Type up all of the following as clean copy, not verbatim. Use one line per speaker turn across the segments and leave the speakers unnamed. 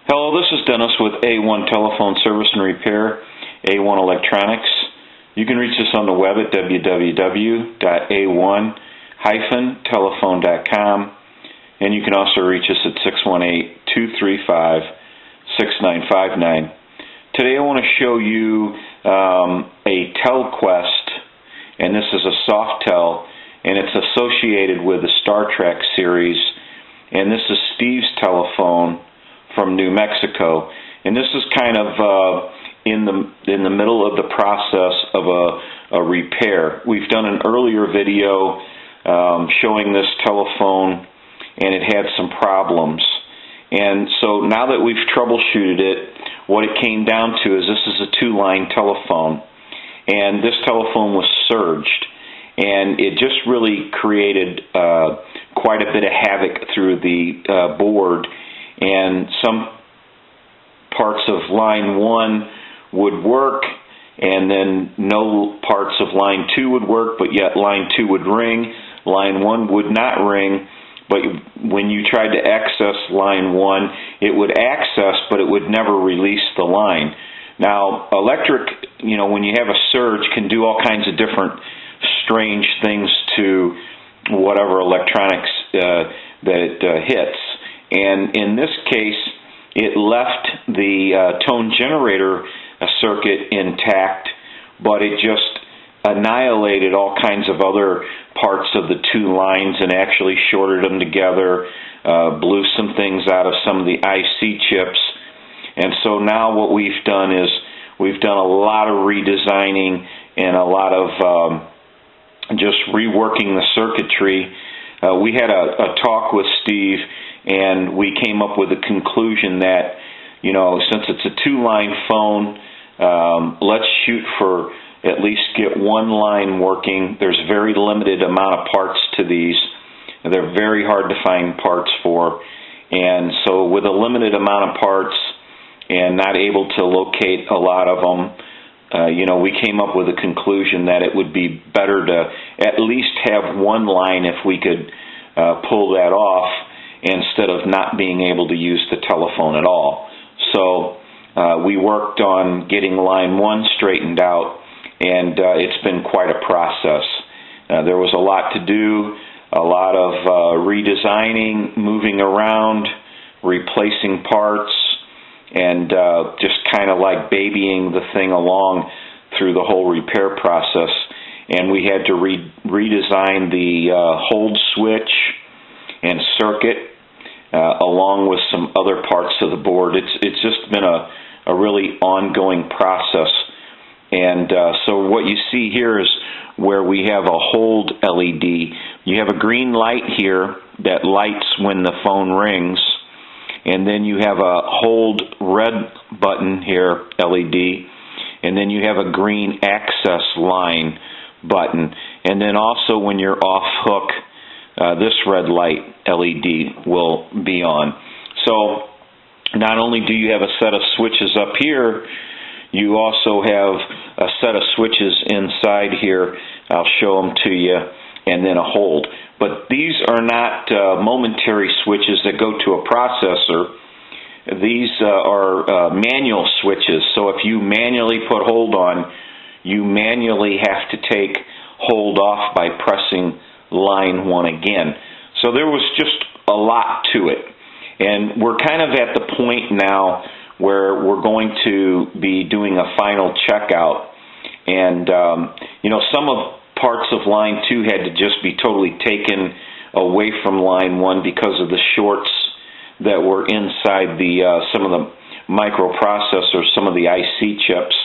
Hello, this is Dennis with A1 Telephone Service and Repair, A1 Electronics. You can reach us on the web at www.a1-telephone.com, and you can also reach us at 618-235-6959. Today I want to show you a TeleQuest, and this is a SofTel, and it's associated with the Star Trek series, and this is Steve's telephone from New Mexico, and this is kind of in the middle of the process of a repair. We've done an earlier video showing this telephone, and it had some problems. And so now that we've troubleshooted it, what it came down to is this is a two-line telephone, and this telephone was surged, and it just really created quite a bit of havoc through the board. And some parts of line 1 would work, and then no parts of line 2 would work, but yet line 2 would ring. Line 1 would not ring, but when you tried to access line 1, it would access, but it would never release the line. Now, electric, when you have a surge, can do all kinds of different strange things to whatever electronics that it hits. And in this case, it left the tone generator circuit intact, but it just annihilated all kinds of other parts of the two lines and actually shorted them together, blew some things out of some of the IC chips. And so now what we've done is we've done a lot of redesigning and a lot of just reworking the circuitry. We had a talk with Steve, and we came up with a conclusion that, since it's a two-line phone, let's shoot for at least get one line working. There's very limited amount of parts to these. They're very hard to find parts for. And so with a limited amount of parts and not able to locate a lot of them, we came up with a conclusion that it would be better to at least have one line if we could pull that off, instead of not being able to use the telephone at all. So we worked on getting line 1 straightened out, and it's been quite a process. There was a lot to do, a lot of redesigning, moving around, replacing parts, and just kind of like babying the thing along through the whole repair process. And we had to redesign the hold switch and circuit, along with some other parts of the board. It's just been a really ongoing process. And so what you see here is where we have a hold LED. You have a green light here that lights when the phone rings, and then you have a hold red button here, LED, and then you have a green access line button. And then also when you're off hook, this red light LED will be on. So not only do you have a set of switches up here, you also have a set of switches inside here. I'll show them to you, and then a hold. But these are not momentary switches that go to a processor. These are manual switches. So if you manually put hold on, you manually have to take hold off by pressing line 1 again. So there was just a lot to it. And we're kind of at the point now where we're going to be doing a final checkout. And, some of parts of line 2 had to just be totally taken away from line 1 because of the shorts that were inside some of the microprocessors, some of the IC chips.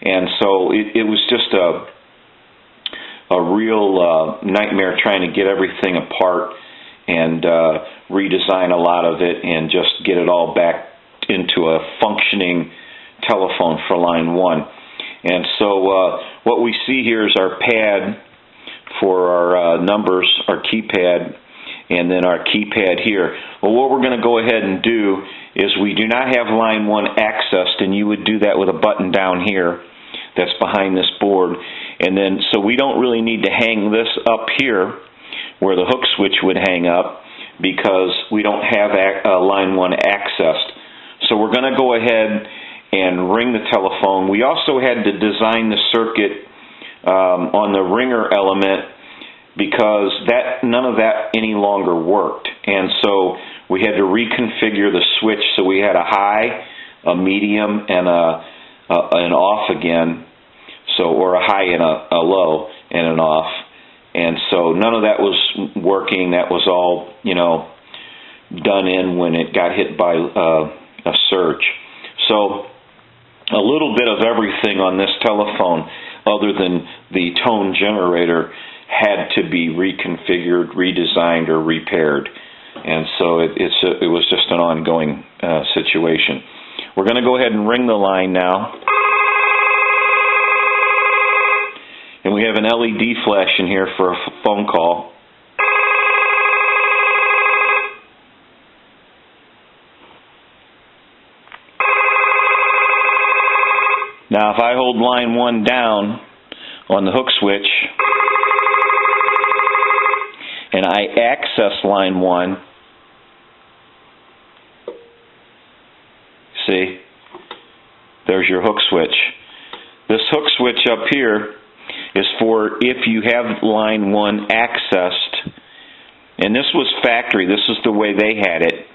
And so it was just a real nightmare trying to get everything apart and redesign a lot of it and just get it all back into a functioning telephone for line 1. And so what we see here is our pad for our numbers, our keypad, and then our keypad here. Well, what we're going to go ahead and do is we do not have line 1 accessed, and you would do that with a button down here that's behind this board. And then, so we don't really need to hang this up here where the hook switch would hang up, because we don't have line 1 accessed. So we're going to go ahead and ring the telephone. We also had to design the circuit on the ringer element because none of that any longer worked. And so we had to reconfigure the switch so we had a high, a medium, and an off again. Or a high and a low and an off. And so none of that was working. That was all, done in when it got hit by a surge. So a little bit of everything on this telephone other than the tone generator had to be reconfigured, redesigned, or repaired. And so it was just an ongoing situation. We're going to go ahead and ring the line now. And we have an LED flash in here for a phone call. Now if I hold line 1 down on the hook switch and I access line 1, see, there's your hook switch. This hook switch up here is for if you have line 1 accessed, and this was factory, this is the way they had it.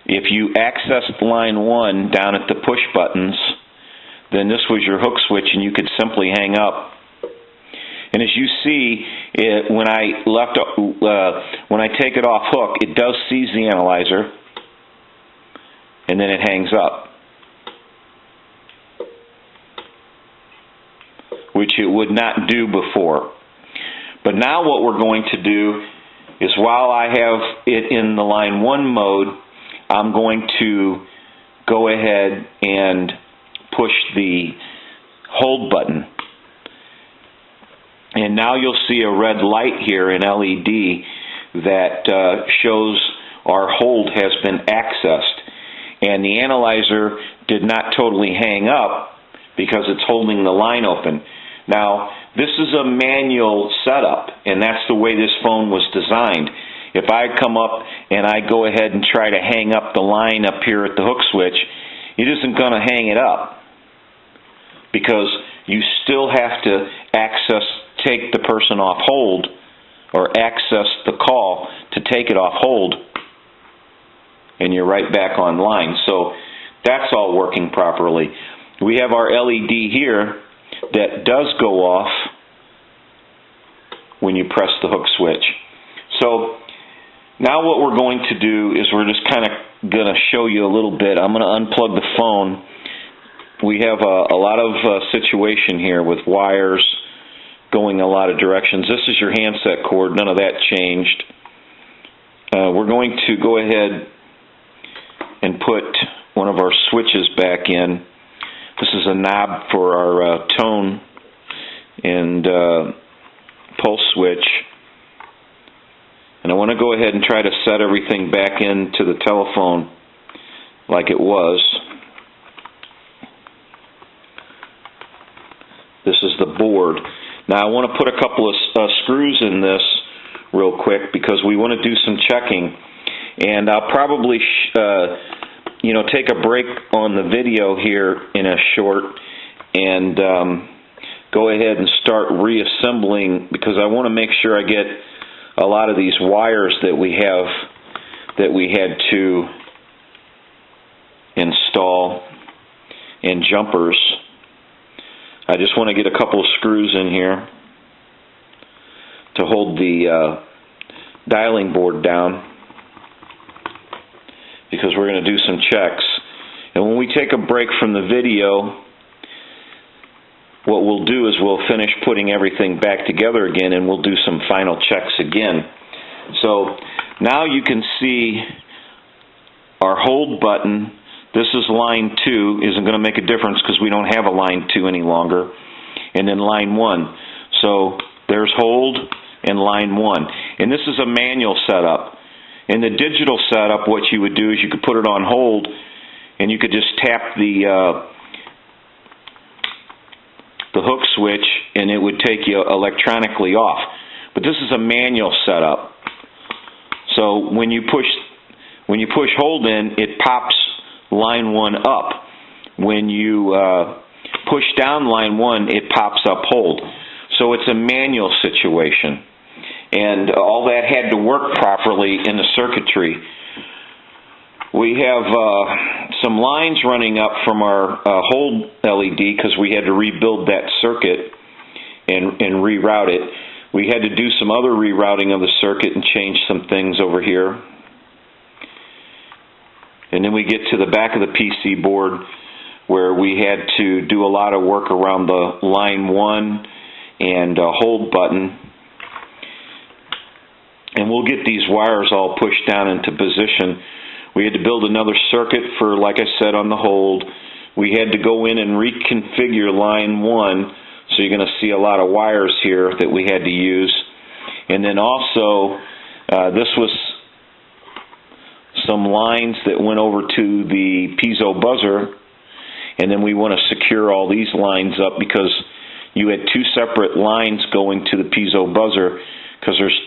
If you accessed line 1 down at the push buttons, then this was your hook switch and you could simply hang up. And as you see, when I take it off hook, it does seize the analyzer, and then it hangs up, which it would not do before. But now what we're going to do is, while I have it in the line 1 mode, I'm going to go ahead and push the hold button. And now you'll see a red light here, an LED, that shows our hold has been accessed. And the analyzer did not totally hang up because it's holding the line open. Now, this is a manual setup, and that's the way this phone was designed. If I come up and I go ahead and try to hang up the line up here at the hook switch, it isn't going to hang it up, because you still have to take the person off hold, or access the call to take it off hold, and you're right back online. So that's all working properly. We have our LED here that does go off when you press the hook switch. So now what we're going to do is we're just kind of going to show you a little bit. I'm going to unplug the phone. We have a lot of situation here with wires going a lot of directions. This is your handset cord. None of that changed. We're going to go ahead and put one of our switches back in. This is a knob for our tone and pulse switch. And I want to go ahead and try to set everything back into the telephone like it was. This is the board. Now I want to put a couple of screws in this real quick because we want to do some checking. And I'll probably take a break on the video here in a short and go ahead and start reassembling, because I want to make sure I get a lot of these wires that we have that we had to install, and jumpers. I just want to get a couple of screws in here to hold the dialing board down, because we're going to do some checks. And when we take a break from the video, what we'll do is we'll finish putting everything back together again, and we'll do some final checks again. So now you can see our hold button. This is line 2. Isn't going to make a difference because we don't have a line 2 any longer. And then line 1. So there's hold and line 1. And this is a manual setup. In the digital setup, what you would do is you could put it on hold, and you could just tap the hook switch, and it would take you electronically off. But this is a manual setup. So when you push hold in, it pops line 1 up. When you push down line 1, it pops up hold. So it's a manual situation. And all that had to work properly in the circuitry. We have some lines running up from our hold LED because we had to rebuild that circuit and reroute it. We had to do some other rerouting of the circuit and change some things over here. And then we get to the back of the PC board where we had to do a lot of work around the line 1 and hold button. And we'll get these wires all pushed down into position. We had to build another circuit for, like I said, on the hold. We had to go in and reconfigure line 1. So you're going to see a lot of wires here that we had to use. And then also, this was some lines that went over to the piezo buzzer. And then we want to secure all these lines up because you had 2 separate lines going to the piezo buzzer because there's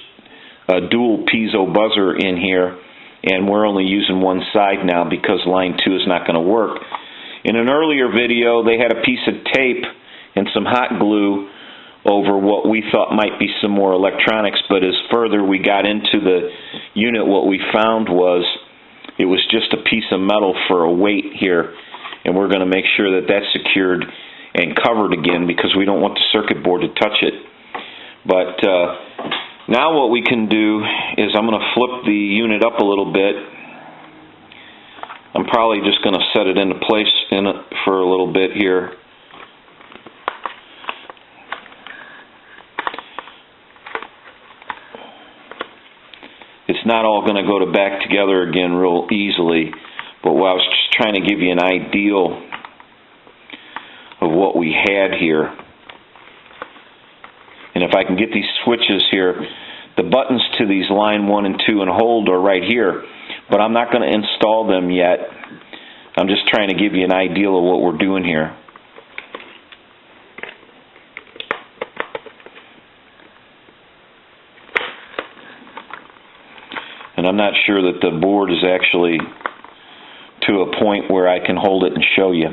a dual piezo buzzer in here. And we're only using one side now because line 2 is not going to work. In an earlier video, they had a piece of tape and some hot glue over what we thought might be some more electronics, but as further we got into the unit, what we found was it was just a piece of metal for a weight here, and we're going to make sure that that's secured and covered again because we don't want the circuit board to touch it. But now what we can do is I'm going to flip the unit up a little bit. I'm probably just going to set it into place for a little bit here. It's not all going to go back together again real easily, but I was just trying to give you an ideal of what we had here. And if I can get these switches here, the buttons to these line 1 and 2 and hold are right here, but I'm not going to install them yet. I'm just trying to give you an idea of what we're doing here. And I'm not sure that the board is actually to a point where I can hold it and show you.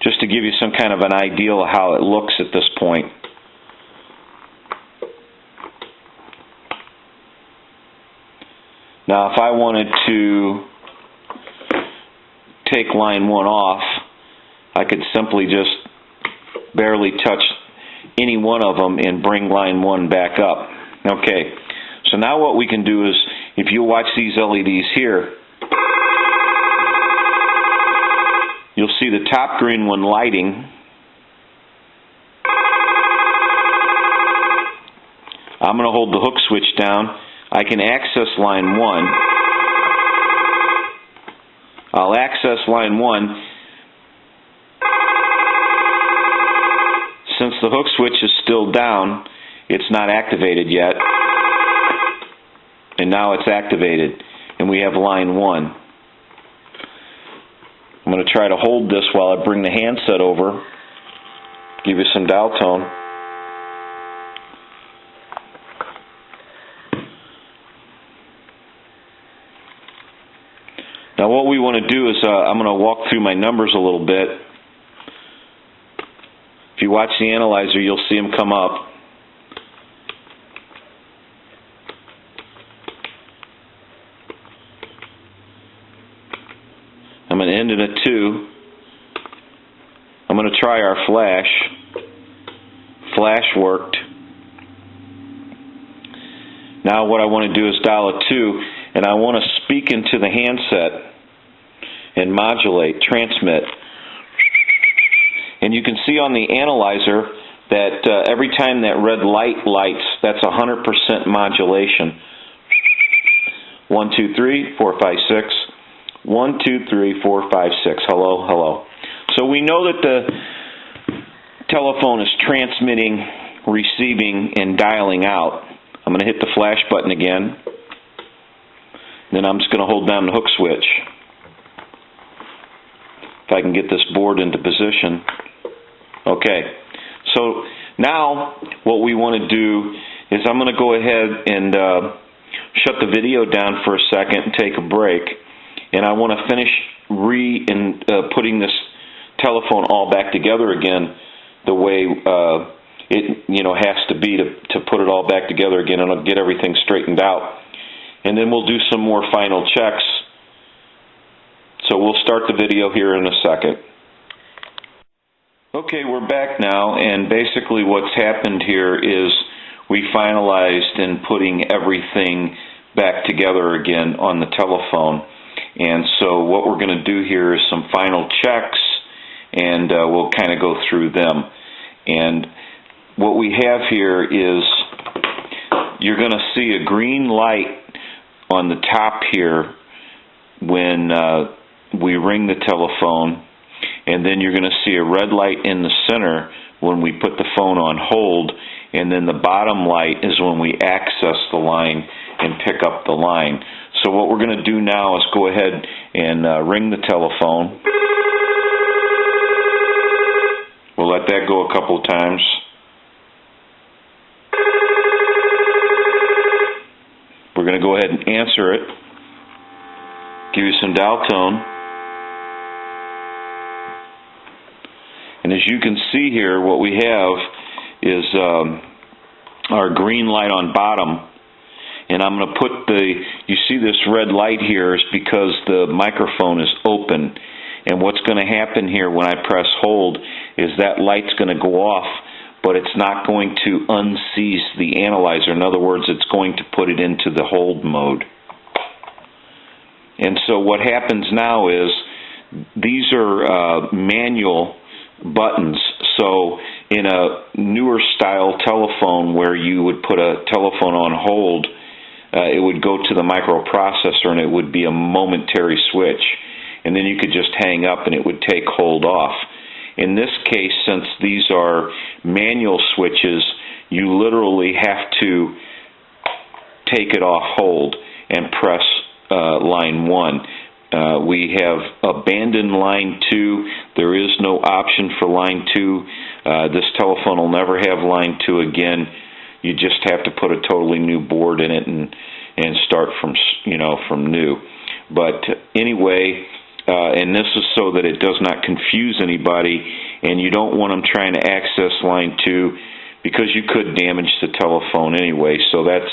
Just to give you some kind of an idea of how it looks at this point. Now if I wanted to take line 1 off, I could simply just barely touch any one of them and bring line 1 back up. Okay, so now what we can do is, if you watch these LEDs here, you'll see the top green one lighting. I'm going to hold the hook switch down. I can access line 1. I'll access line 1. Since the hook switch is still down, it's not activated yet. And now it's activated. And we have line 1. I'm going to try to hold this while I bring the handset over, give you some dial tone. Now what we want to do is I'm going to walk through my numbers a little bit. If you watch the analyzer, you'll see them come up. I'm going to end in a 2. I'm going to try our flash. Flash worked. Now what I want to do is dial a 2, and I want to speak into the handset and modulate, transmit. And you can see on the analyzer that every time that red light lights, that's 100% modulation. 1, 2, 3, 4, 5, 6. 1, 2, 3, 4, 5, 6. Hello, hello. So we know that the telephone is transmitting, receiving, and dialing out. I'm going to hit the flash button again. Then I'm just going to hold down the hook switch. If I can get this board into position. Okay. So now what we want to do is I'm going to go ahead and shut the video down for a second and take a break. And I want to finish putting this telephone all back together again the way it has to be to put it all back together again, and I'll get everything straightened out. And then we'll do some more final checks. So we'll start the video here in a second. Okay, we're back now, and basically what's happened here is we finalized in putting everything back together again on the telephone. And so what we're going to do here is some final checks, and we'll kind of go through them. And what we have here is you're going to see a green light on the top here when we ring the telephone, and then you're going to see a red light in the center when we put the phone on hold, and then the bottom light is when we access the line and pick up the line. So what we're going to do now is go ahead and ring the telephone. We'll let that go a couple of times. We're going to go ahead and answer it. Give you some dial tone. And as you can see here, what we have is our green light on bottom. And I'm going to put you see this red light here is because the microphone is open. And what's going to happen here when I press hold is that light's going to go off, but it's not going to unseize the analyzer. In other words, it's going to put it into the hold mode. And so what happens now is these are manual buttons. So in a newer style telephone where you would put a telephone on hold, it would go to the microprocessor and it would be a momentary switch. And then you could just hang up and it would take hold off. In this case, since these are manual switches, you literally have to take it off hold and press line 1. We have abandoned line 2. There is no option for line 2. This telephone will never have line 2 again. You just have to put a totally new board in it and start from new. But anyway, and this is so that it does not confuse anybody, and you don't want them trying to access line 2 because you could damage the telephone anyway. So that's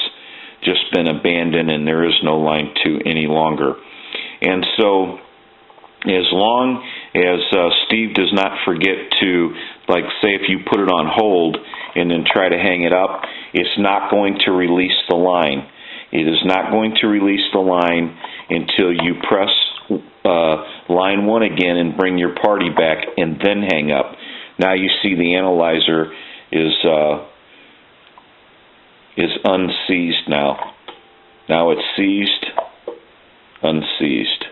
just been abandoned, and there is no line 2 any longer. And so as long as Steve does not forget to, like say if you put it on hold and then try to hang it up, it's not going to release the line. It is not going to release the line until you press line 1 again and bring your party back and then hang up. Now you see the analyzer is unseized now. Now it's seized, unseized.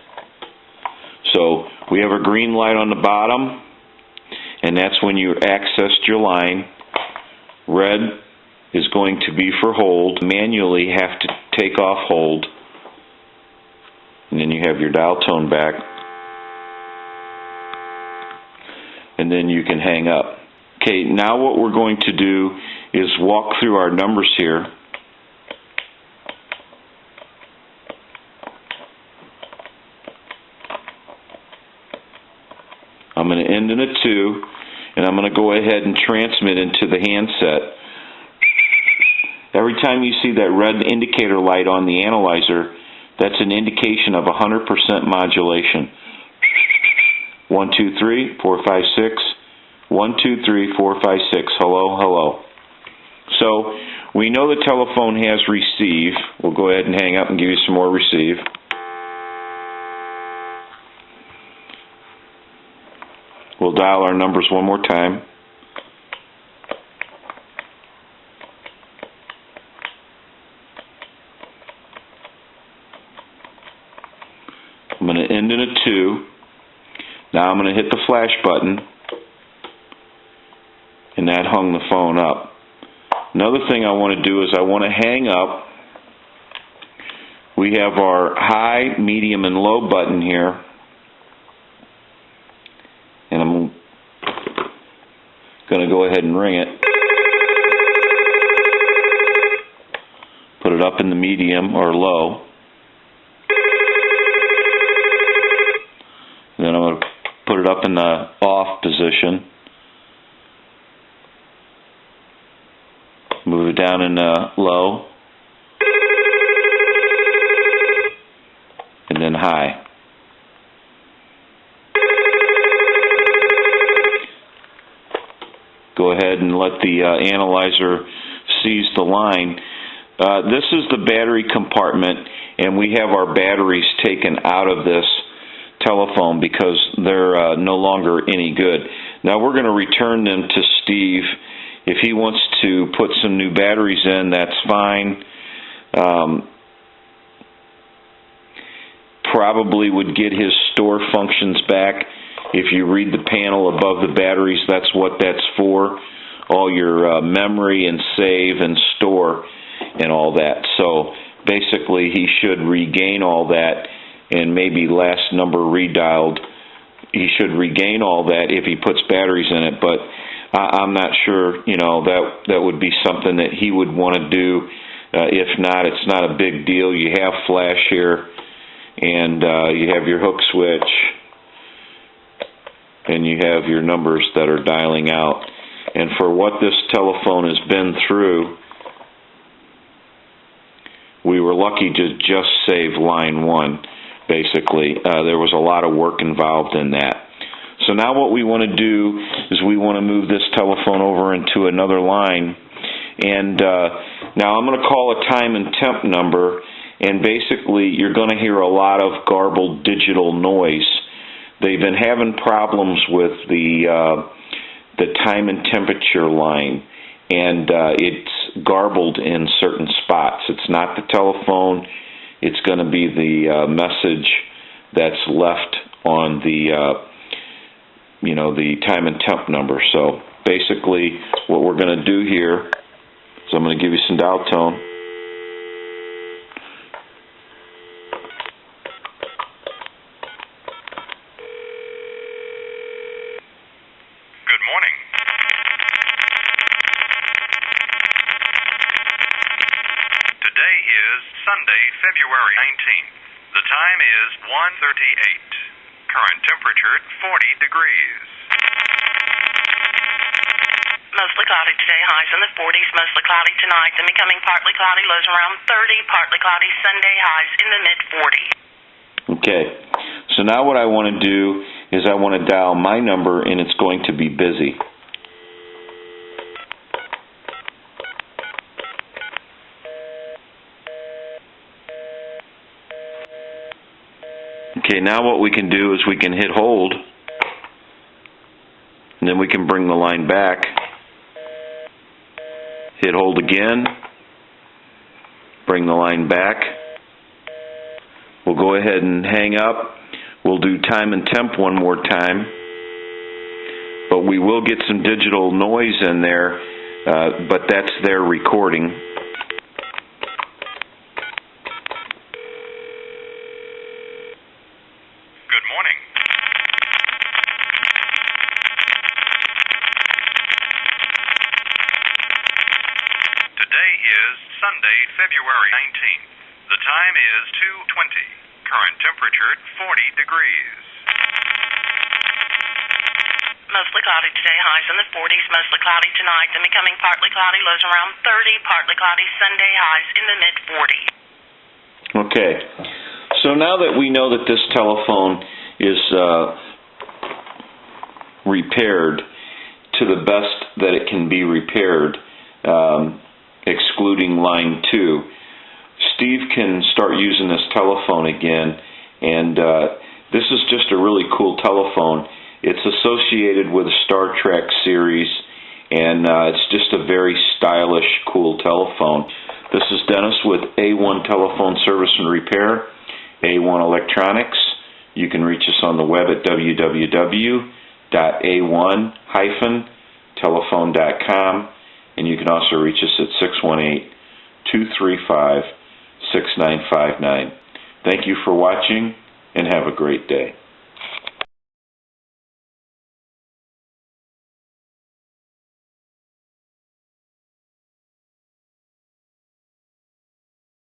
So we have a green light on the bottom, and that's when you accessed your line. Red is going to be for hold. Manually have to take off hold, and then you have your dial tone back, and then you can hang up. Okay, now what we're going to do is walk through our numbers here. I'm going to end in a 2, and I'm going to go ahead and transmit into the handset. Every time you see that red indicator light on the analyzer, that's an indication of 100% modulation. 1, 2, 3, 4, 5, 6. 1, 2, 3, 4, 5, 6. Hello, hello. So we know the telephone has receive. We'll go ahead and hang up and give you some more receive. We'll dial our numbers one more time. I'm going to end in a 2. Now I'm going to hit the flash button, and that hung the phone up. Another thing I want to do is I want to hang up. We have our high, medium, and low button here. And I'm going to go ahead and ring it. Put it up in the medium or low. Then I'm going to put it up in the off position. Move it down in low. And then high. Go ahead and let the analyzer seize the line. This is the battery compartment, and we have our batteries taken out of this telephone because they're no longer any good. Now we're going to return them to Steve. If he wants to put some new batteries in, that's fine. Probably would get his store functions back. If you read the panel above the batteries, that's what that's for. All your memory and save and store and all that. So basically he should regain all that, and maybe last number redialed, he should regain all that if he puts batteries in it. But I'm not sure, that would be something that he would want to do. If not, it's not a big deal. You have flash here, and you have your hook switch, and you have your numbers that are dialing out. And for what this telephone has been through, we were lucky to just save line 1, basically. There was a lot of work involved in that. So now what we want to do is we want to move this telephone over into another line. And now I'm going to call a time and temp number, and basically you're going to hear a lot of garbled digital noise. They've been having problems with the time and temperature line, and it's garbled in certain spots. It's not the telephone. It's going to be the message that's left on the the time and temp number. So basically what we're going to do here is I'm going to give you some dial tone.
Good morning. Today is Sunday, February 19th. The time is 1:38. Current temperature 40 degrees.
Mostly cloudy today, highs in the 40s, mostly cloudy tonight, then becoming partly cloudy, lows around 30, partly cloudy Sunday, highs in the mid-40s.
Okay, so now what I want to do is I want to dial my number, and it's going to be busy. Okay, now what we can do is we can hit hold, and then we can bring the line back. Hit hold again, bring the line back. We'll go ahead and hang up. We'll do time and temp one more time, but we will get some digital noise in there, but that's their recording.
Good morning. Today is Sunday, February 19th. The time is 2:20. Current temperature 40 degrees.
Mostly cloudy today, highs in the 40s, mostly cloudy tonight, then becoming partly cloudy, lows around 30, partly cloudy Sunday, highs in the mid-40s.
Okay, so now that we know that this telephone is repaired to the best that it can be repaired, excluding line 2, Steve can start using this telephone again, and this is just a really cool telephone. It's associated with a Star Trek series, and it's just a very stylish, cool telephone. This is Dennis with A1 Telephone Service and Repair, A1 Electronics. You can reach us on the web at www.a1-telephone.com, and you can also reach us at 618-235-6959. Thank you for watching, and have a great day.